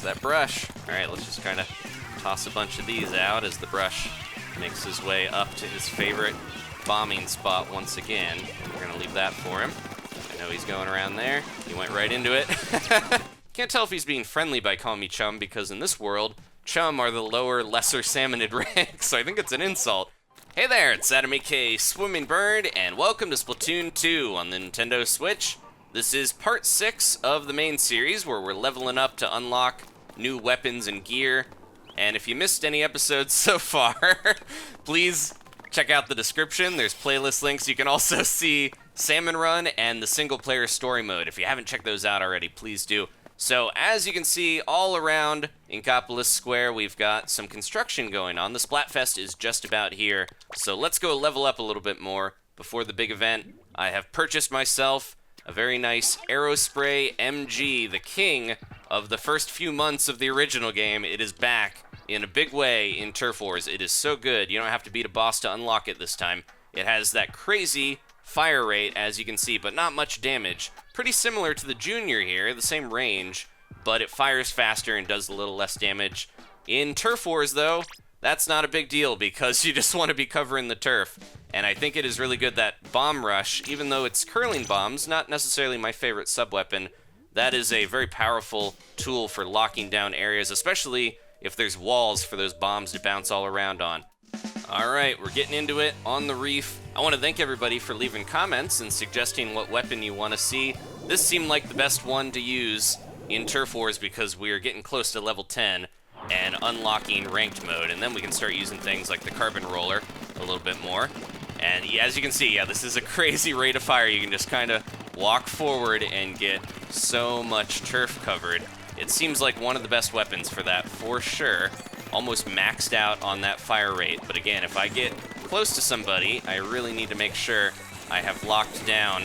that brush. Alright, let's just kind of toss a bunch of these out as the brush makes his way up to his favorite bombing spot once again. We're going to leave that for him. I know he's going around there. He went right into it. Can't tell if he's being friendly by calling me chum, because in this world, chum are the lower, lesser salmonid ranks, so I think it's an insult. Hey there, it's Adam aka Swimming Bird, and welcome to Splatoon 2 on the Nintendo Switch. This is part 6 of the main series, where we're leveling up to unlock new weapons and gear. And if you missed any episodes so far, please check out the description. There's playlist links. You can also see Salmon Run and the single-player story mode. If you haven't checked those out already, please do. So, as you can see, all around Inkopolis Square, we've got some construction going on. The Splatfest is just about here, so let's go level up a little bit more before the big event. I have purchased myself a very nice Aerospray MG, the king of the first few months of the original game. It is back in a big way in Turf Wars. It is so good. You don't have to beat a boss to unlock it this time. It has that crazy fire rate, as you can see, but not much damage. Pretty similar to the Junior here, the same range, but it fires faster and does a little less damage. In Turf Wars, though, that's not a big deal because you just want to be covering the turf. And I think it is really good that Bomb Rush, even though it's curling bombs, not necessarily my favorite sub-weapon, that is a very powerful tool for locking down areas, especially if there's walls for those bombs to bounce all around on. Alright, we're getting into it on the reef. I want to thank everybody for leaving comments and suggesting what weapon you want to see. This seemed like the best one to use in Turf Wars because we are getting close to level 10 and unlocking ranked mode, and then we can start using things like the carbon roller a little bit more. And yeah, as you can see, yeah, this is a crazy rate of fire. You can just kind of walk forward and get so much turf covered. It seems like one of the best weapons for that, for sure. Almost maxed out on that fire rate, but again, if I get close to somebody, I really need to make sure I have locked down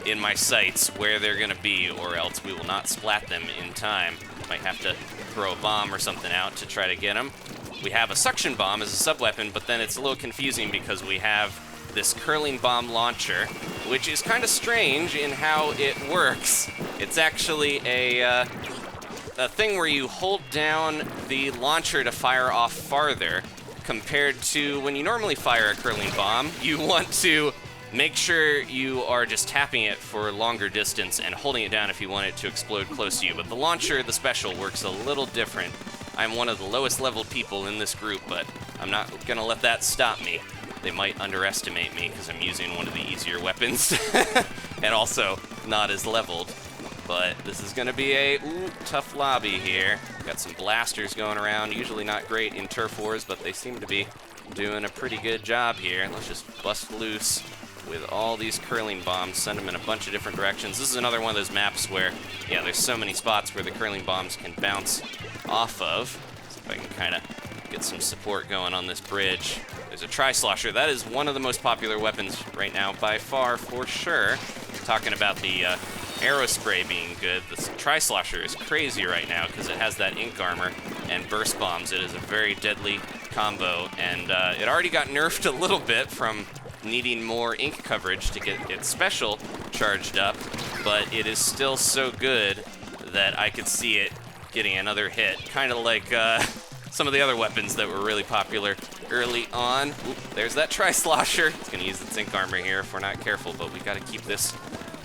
in my sights where they're gonna be, or else we will not splat them in time. Might have to throw a bomb or something out to try to get them. We have a suction bomb as a sub-weapon, but then it's a little confusing because we have this curling bomb launcher, which is kind of strange in how it works. It's actually a thing where you hold down the launcher to fire off farther, compared to when you normally fire a curling bomb, you want to make sure you are just tapping it for a longer distance and holding it down if you want it to explode close to you. But the launcher, the special, works a little different. I'm one of the lowest level people in this group, but I'm not gonna let that stop me. They might underestimate me because I'm using one of the easier weapons and also not as leveled. But this is going to be a tough lobby here. Got some blasters going around, usually not great in Turf Wars, but they seem to be doing a pretty good job here. Let's just bust loose with all these curling bombs, send them in a bunch of different directions. This is another one of those maps where, yeah, there's so many spots where the curling bombs can bounce off of. See if I can kind of get some support going on this bridge. There's a Tri-Slosher. That is one of the most popular weapons right now, by far, for sure. Talking about the Aerospray being good, the Tri-Slosher is crazy right now because it has that Ink Armor and burst bombs. It is a very deadly combo, and it already got nerfed a little bit from needing more ink coverage to get its special charged up, but it is still so good that I could see it getting another hit, kind of like some of the other weapons that were really popular early on. Oop, there's that Tri-Slosher. It's going to use its Ink Armor here if we're not careful, but we got to keep this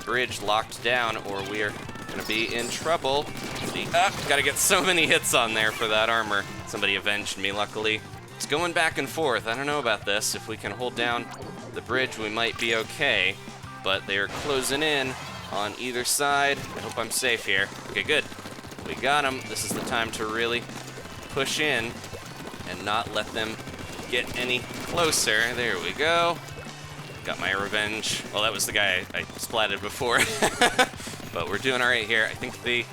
bridge locked down or we are going to be in trouble. See, got to get so many hits on there for that armor. Somebody avenged me, luckily. It's going back and forth. I don't know about this. If we can hold down the bridge, we might be okay, but they are closing in on either side. I hope I'm safe here. Okay, good. We got them. This is the time to really push in and not let them get any closer. There we go. Got my revenge. Well, that was the guy I splatted before. But we're doing all right here. I think the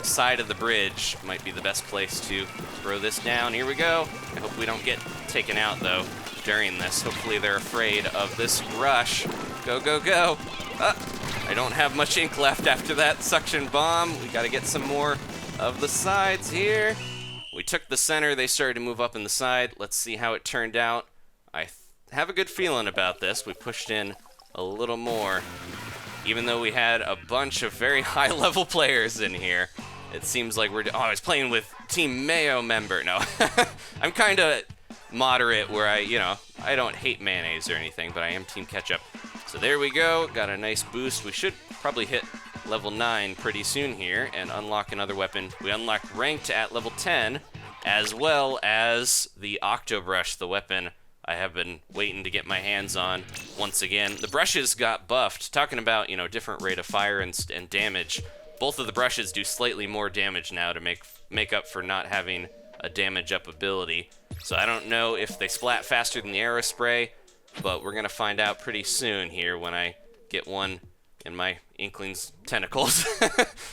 side of the bridge might be the best place to throw this down. Here we go. I hope we don't get taken out, though, during this. Hopefully they're afraid of this rush. Go, go, go. I don't have much ink left after that suction bomb. We got to get some more of the sides here. We took the center. They started to move up in the side. Let's see how it turned out. I have a good feeling about this. We pushed in a little more. Even though we had a bunch of very high-level players in here, it seems like we're... Oh, I was playing with Team Mayo member. No, I'm kind of moderate where I don't hate mayonnaise or anything, but I am Team Ketchup. So there we go. Got a nice boost. We should probably hit level 9 pretty soon here and unlock another weapon. We unlocked ranked at level 10, as well as the Octo Brush, the weapon I have been waiting to get my hands on once again. The brushes got buffed. Talking about, different rate of fire and damage. Both of the brushes do slightly more damage now to make up for not having a damage up ability. So I don't know if they splat faster than the Aerospray, but we're gonna find out pretty soon here when I get one in my Inklings tentacles.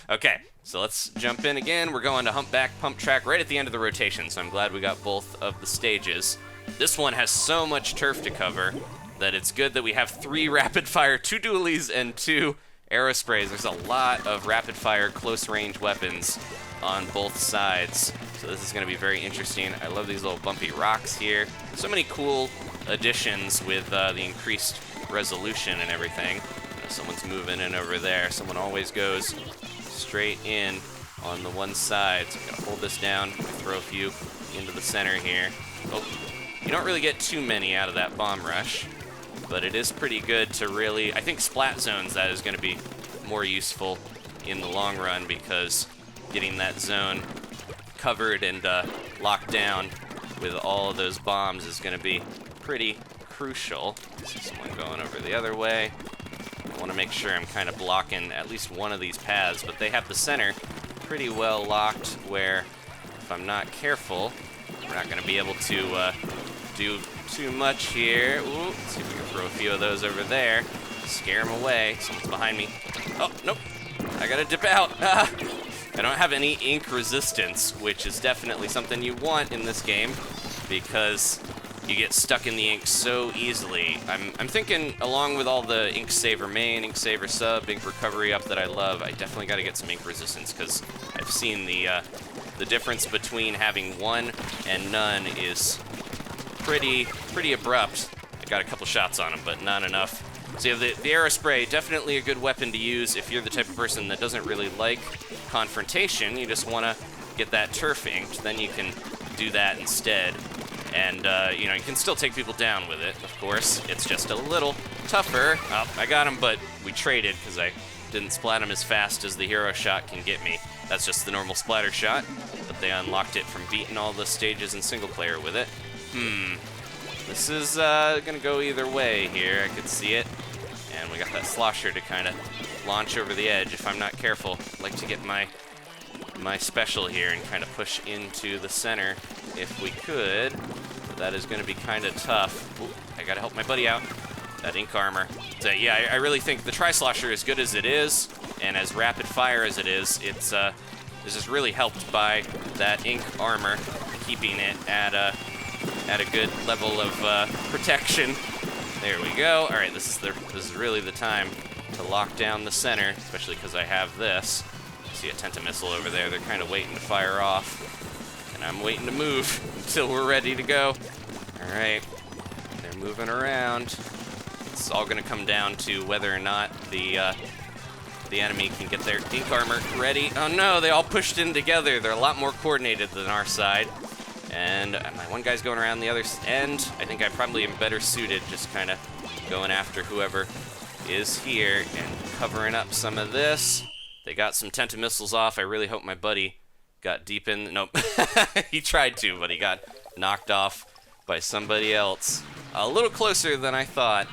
Okay, so let's jump in again. We're going to Humpback Pumptrack right at the end of the rotation, so I'm glad we got both of the stages. This one has so much turf to cover that it's good that we have 3 rapid fire, 2 dualies, and 2 Aerosprays. There's a lot of rapid fire close range weapons on both sides, so this is going to be very interesting. I love these little bumpy rocks here. So many cool additions with the increased resolution and everything. Someone's moving in over there. Someone always goes straight in on the one side. So I'm going to hold this down, throw a few into the center here. Oh, you don't really get too many out of that bomb rush, but it is pretty good to really... I think splat zones, that is going to be more useful in the long run, because getting that zone covered and locked down with all of those bombs is going to be pretty crucial. I see someone going over the other way. I want to make sure I'm kind of blocking at least one of these paths, but they have the center pretty well locked where if I'm not careful, we're not going to be able to do too much here. Ooh, let's see if we can throw a few of those over there. Scare them away. Someone's behind me. Oh, nope. I got to dip out. I don't have any ink resistance, which is definitely something you want in this game because you get stuck in the ink so easily. I'm thinking, along with all the Ink Saver main, Ink Saver sub, Ink Recovery up that I love, I definitely got to get some ink resistance, because I've seen the difference between having one and none is pretty abrupt. I got a couple shots on him, but not enough. So you have the Aerospray, definitely a good weapon to use if you're the type of person that doesn't really like confrontation. You just want to get that turf inked, then you can do that instead. And, you can still take people down with it, of course. It's just a little tougher. Oh, I got him, but we traded because I didn't splat him as fast as the hero shot can get me. That's just the normal splatter shot, but they unlocked it from beating all the stages in single player with it. This is gonna go either way here. I could see it. And we got that slosher to kind of launch over the edge if I'm not careful. I like to get my special here and kind of push into the center if we could. But that is going to be kind of tough. Ooh, I got to help my buddy out. That Ink Armor. So yeah, I really think the Tri-Slosher, as good as it is, and as rapid fire as it is, it's this is really helped by that Ink Armor, keeping it at a good level of protection. There we go. All right, this is really the time to lock down the center, especially because I have this. See a Tentamissile over there. They're kind of waiting to fire off, and I'm waiting to move until we're ready to go. All right, they're moving around. It's all going to come down to whether or not the enemy can get their Ink Armor ready. Oh no, they all pushed in together. They're a lot more coordinated than our side. And my one guy's going around the other end. I think I probably am better suited just kind of going after whoever is here and covering up some of this. They got some Tentamissiles off. I really hope my buddy got deep in. Nope. He tried to, but he got knocked off by somebody else. A little closer than I thought,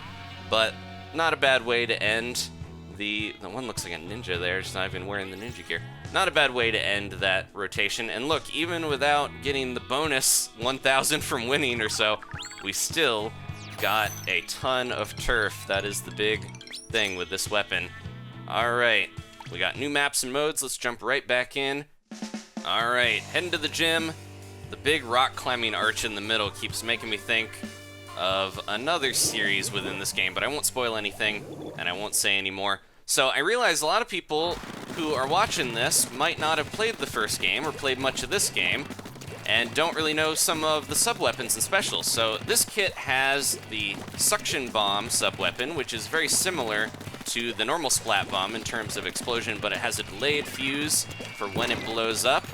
but not a bad way to end the one looks like a ninja there, just not even wearing the ninja gear. Not a bad way to end that rotation. And look, even without getting the bonus 1,000 from winning or so, we still got a ton of turf. That is the big thing with this weapon. All right. We got new maps and modes. Let's jump right back in. All right, heading to the gym. The big rock climbing arch in the middle keeps making me think of another series within this game, but I won't spoil anything, and I won't say any more. So I realize a lot of people who are watching this might not have played the first game or played much of this game, and don't really know some of the sub-weapons and specials. So this kit has the suction bomb sub-weapon, which is very similar to the normal splat bomb in terms of explosion, but it has a delayed fuse for when it blows up,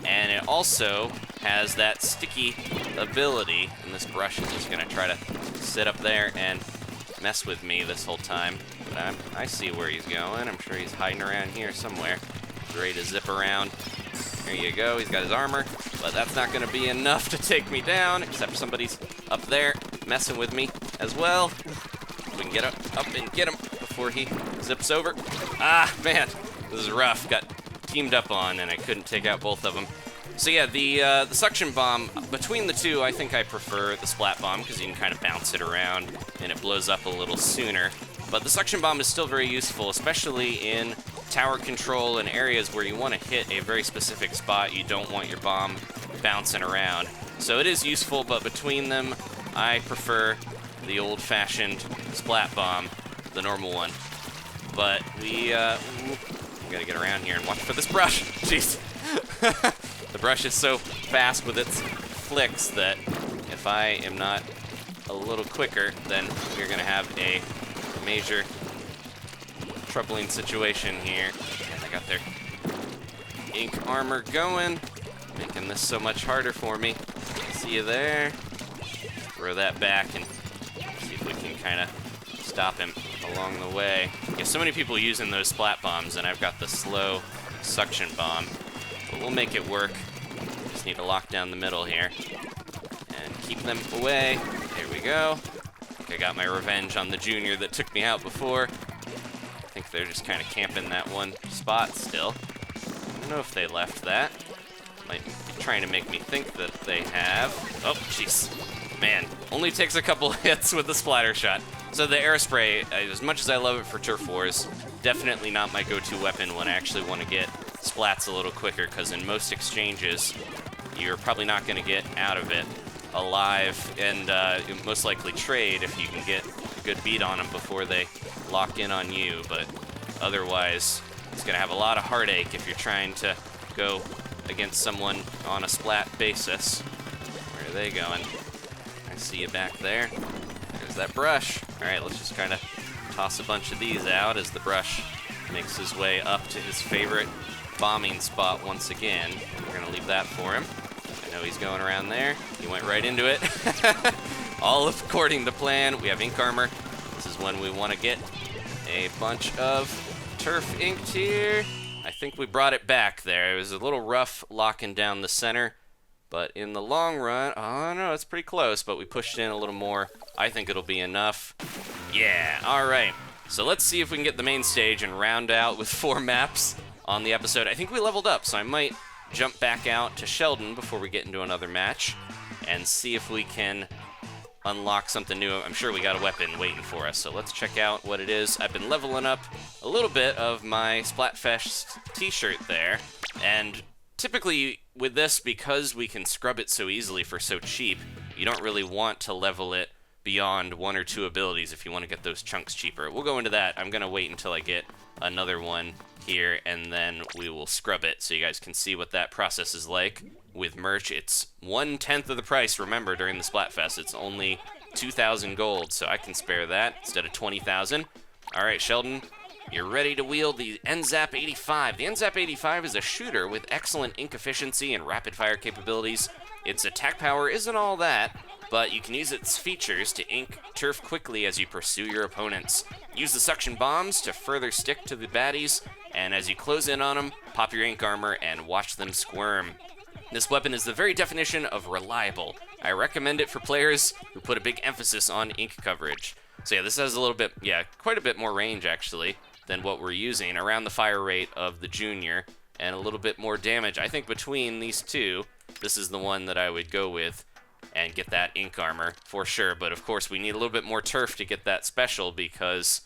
and it also has that sticky ability, and this brush is just gonna try to sit up there and mess with me this whole time. But I see where he's going. I'm sure he's hiding around here somewhere. He's ready to zip around. There you go, he's got his armor, but that's not gonna be enough to take me down, except somebody's up there messing with me as well. We can get up and get him before he zips over. Ah, man, this is rough. Got teamed up on, and I couldn't take out both of them. So yeah, the suction bomb, between the two, I think I prefer the splat bomb, because you can kind of bounce it around, and it blows up a little sooner. But the suction bomb is still very useful, especially in tower control and areas where you want to hit a very specific spot. You don't want your bomb bouncing around. So it is useful, but between them, I prefer the old-fashioned splat bomb, the normal one. But we gotta get around here and watch for this brush. Jeez. The brush is so fast with its flicks that if I am not a little quicker, then we're gonna have a major troubling situation here. I got their ink armor going, making this so much harder for me. See you there. Throw that back and see if we can kind of stop him along the way. You have so many people using those splat bombs, and I've got the slow suction bomb, but we'll make it work. Just need to lock down the middle here and keep them away. There we go. I think I got my revenge on the junior that took me out before. I think they're just kind of camping that one spot still. I don't know if they left that. Might be trying to make me think that they have. Oh, jeez. Man, only takes a couple hits with the splatter shot. So the Aerospray, as much as I love it for Turf Wars, definitely not my go-to weapon when I actually want to get splats a little quicker, because in most exchanges, you're probably not going to get out of it alive, and most likely trade if you can get a good beat on them before they lock in on you, but otherwise it's going to have a lot of heartache if you're trying to go against someone on a splat basis. Where are they going? I see you back there. There's that brush. Alright, let's just kind of toss a bunch of these out as the brush makes his way up to his favorite bombing spot once again. We're going to leave that for him. I know he's going around there. He went right into it. All according to plan. We have ink armor. This is when we want to get a bunch of turf inked here. I think we brought it back there. It was a little rough locking down the center, but in the long run, oh no, it's pretty close, but we pushed in a little more. I think it'll be enough. Yeah, all right. So let's see if we can get the main stage and round out with 4 maps on the episode. I think we leveled up, so I might jump back out to Sheldon before we get into another match and see if we can unlock something new. I'm sure we got a weapon waiting for us, so let's check out what it is. I've been leveling up a little bit of my Splatfest t-shirt there, and typically with this, because we can scrub it so easily for so cheap, you don't really want to level it beyond 1 or 2 abilities if you want to get those chunks cheaper. We'll go into that. I'm going to wait until I get another one here, and then we will scrub it so you guys can see what that process is like. With Murch, it's 1/10 of the price. Remember, during the Splatfest, it's only 2,000 gold, so I can spare that instead of 20,000. All right, Sheldon, you're ready to wield the NZAP 85. The NZAP 85 is a shooter with excellent ink efficiency and rapid-fire capabilities. Its attack power isn't all that, but you can use its features to ink turf quickly as you pursue your opponents. Use the suction bombs to further stick to the baddies, and as you close in on them, pop your ink armor and watch them squirm. This weapon is the very definition of reliable. I recommend it for players who put a big emphasis on ink coverage. So yeah, this has a little bit, quite a bit more range actually than what we're using, around the fire rate of the junior, and a little bit more damage. I think between these two, this is the one that I would go with and get that ink armor for sure. But of course we need a little bit more turf to get that special, because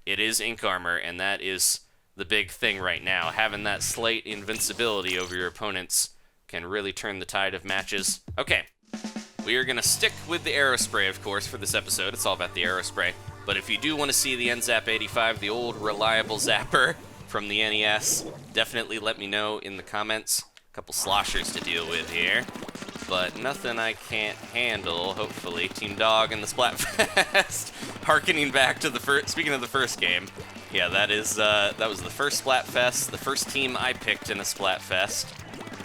it is ink armor, and that is the big thing right now. Having that slight invincibility over your opponents can really turn the tide of matches. Okay, we are going to stick with the Aerospray, of course, for this episode. It's all about the Aerospray. But if you do want to see the NZAP 85, the old reliable zapper from the NES, definitely let me know in the comments. couple sloshers to deal with here, but nothing I can't handle, hopefully. Team Dog in the Splatfest. Harkening back to the first, speaking of the first game, yeah, that was the first Splatfest, the first team I picked in a Splatfest,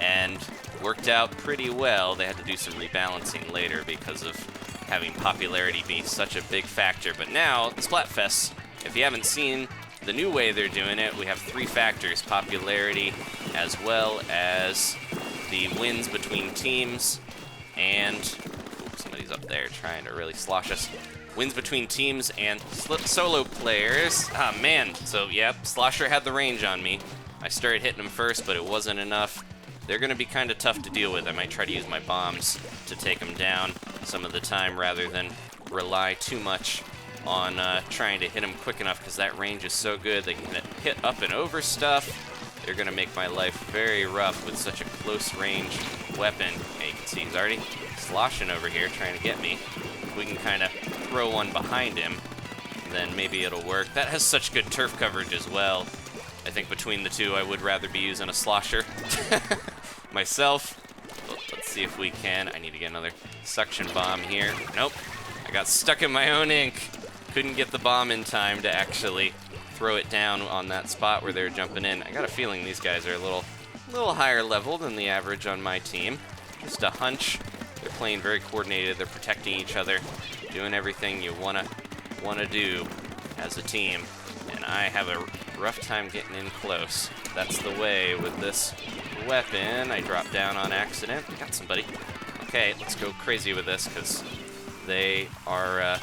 and worked out pretty well. They had to do some rebalancing later because of having popularity be such a big factor. But now, the Splatfest, if you haven't seen the new way they're doing it, we have 3 factors: popularity, as well as the wins between teams, and somebody's up there trying to really slosh us. Wins between teams and solo players. Ah, man. So, yep, Slosher had the range on me. I started hitting him first, but it wasn't enough. They're going to be kind of tough to deal with. I might try to use my bombs to take them down some of the time rather than rely too much on trying to hit them quick enough, because that range is so good. They can hit up and over stuff. They're going to make my life very rough with such a close range weapon. Yeah, you can see he's already sloshing over here trying to get me. If we can kind of throw one behind him, then maybe it'll work. That has such good turf coverage as well. I think between the two, I would rather be using a slosher myself. Let's see if we can. I need to get another suction bomb here. Nope. I got stuck in my own ink. Couldn't get the bomb in time to actually throw it down on that spot where they're jumping in. I got a feeling these guys are a little higher level than the average on my team. Just a hunch. They're playing very coordinated. They're protecting each other, doing everything you wanna do as a team. And I have a rough time getting in close. That's the way with this weapon. I dropped down on accident. Got somebody. Okay, let's go crazy with this, because they are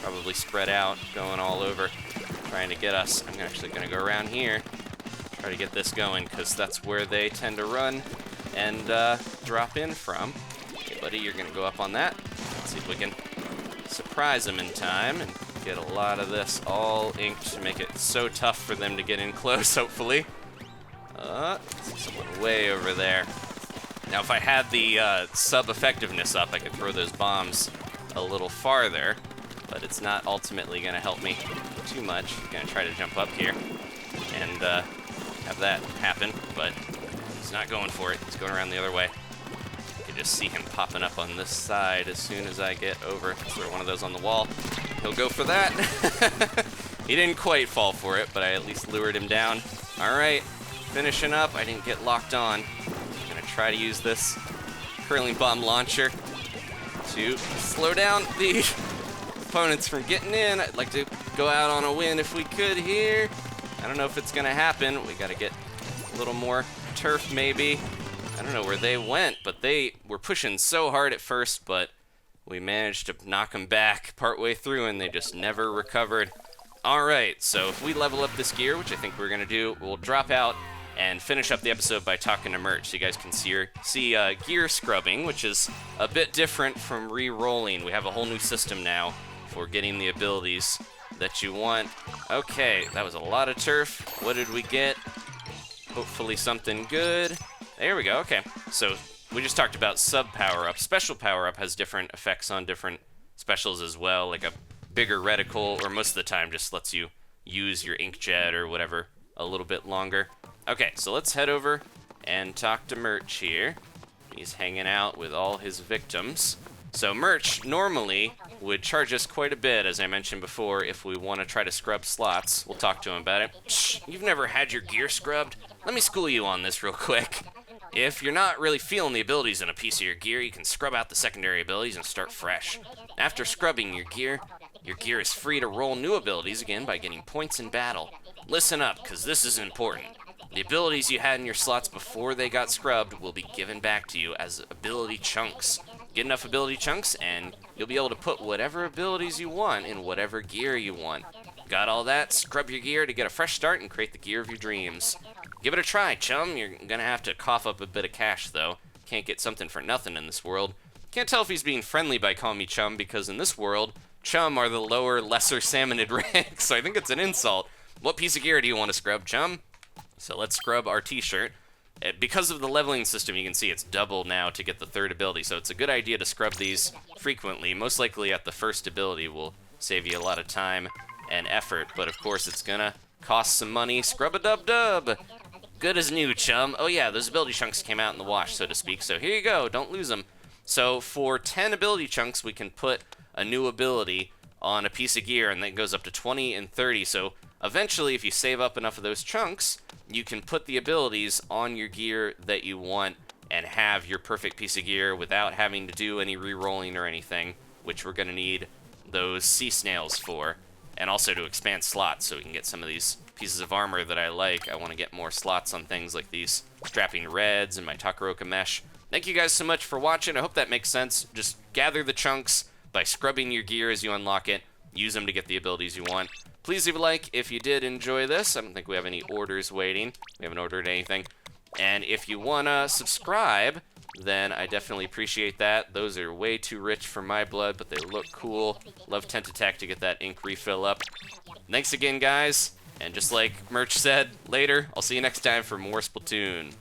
probably spread out, going all over, trying to get us. I'm actually going to go around here, try to get this going, because that's where they tend to run and drop in from. Okay, buddy, you're going to go up on that. Let's see if we can surprise them in time and get a lot of this all inked to make it so tough for them to get in close, hopefully. See someone way over there. Now, if I had the sub-effectiveness up, I could throw those bombs a little farther, but it's not ultimately going to help me too much. I'm going to try to jump up here and have that happen, but he's not going for it. He's going around the other way. You can just see him popping up on this side as soon as I get over. Let's throw one of those on the wall. He'll go for that. He didn't quite fall for it, but I at least lured him down. All right, finishing up. I didn't get locked on. I'm going to try to use this curling bomb launcher to slow down the opponents from getting in. I'd like to go out on a win if we could here. I don't know if it's going to happen. We got to get a little more turf maybe. I don't know where they went, but they were pushing so hard at first, but we managed to knock them back partway through, and they just never recovered. All right, so if we level up this gear, which I think we're going to do, we'll drop out and finish up the episode by talking to Murch, so you guys can see gear scrubbing, which is a bit different from re-rolling. We have a whole new system now for getting the abilities that you want. Okay, that was a lot of turf. What did we get? Hopefully something good. There we go, okay. So we just talked about sub power-up. Special power-up has different effects on different specials as well, like a bigger reticle, or most of the time just lets you use your inkjet or whatever a little bit longer. Okay, so let's head over and talk to Murch here. He's hanging out with all his victims. So Murch normally would charge us quite a bit, as I mentioned before, if we want to try to scrub slots. We'll talk to him about it. Shh, you've never had your gear scrubbed? Let me school you on this real quick. If you're not really feeling the abilities in a piece of your gear, you can scrub out the secondary abilities and start fresh. After scrubbing your gear is free to roll new abilities again by getting points in battle. Listen up, because this is important. The abilities you had in your slots before they got scrubbed will be given back to you as ability chunks. Get enough ability chunks, and you'll be able to put whatever abilities you want in whatever gear you want. Got all that? Scrub your gear to get a fresh start and create the gear of your dreams. Give it a try, chum. You're gonna have to cough up a bit of cash, though. Can't get something for nothing in this world. Can't tell if he's being friendly by calling me chum, because in this world, chum are the lower, lesser salmonid ranks, so I think it's an insult. What piece of gear do you want to scrub, chum? So let's scrub our t-shirt. Because of the leveling system, you can see it's double now to get the third ability, so it's a good idea to scrub these frequently. Most likely at the first ability will save you a lot of time and effort, but of course it's gonna cost some money. Scrub-a-dub-dub! good as new, chum. Oh yeah, those ability chunks came out in the wash, so to speak, so here you go, don't lose them. So for 10 ability chunks, we can put a new ability on a piece of gear, and then it goes up to 20 and 30, so eventually, if you save up enough of those chunks, you can put the abilities on your gear that you want and have your perfect piece of gear without having to do any re-rolling or anything, which we're going to need those sea snails for, and also to expand slots so we can get some of these pieces of armor that I like. I want to get more slots on things like these strapping reds and my Takaroka mesh. Thank you guys so much for watching. I hope that makes sense. Just gather the chunks by scrubbing your gear as you unlock it. Use them to get the abilities you want. Please leave a like if you did enjoy this. I don't think we have any orders waiting. We haven't ordered anything. And if you want to subscribe, then I definitely appreciate that. Those are way too rich for my blood, but they look cool. Love Tent Attack to get that ink refill up. Thanks again, guys. And just like Murch said, later. I'll see you next time for more Splatoon.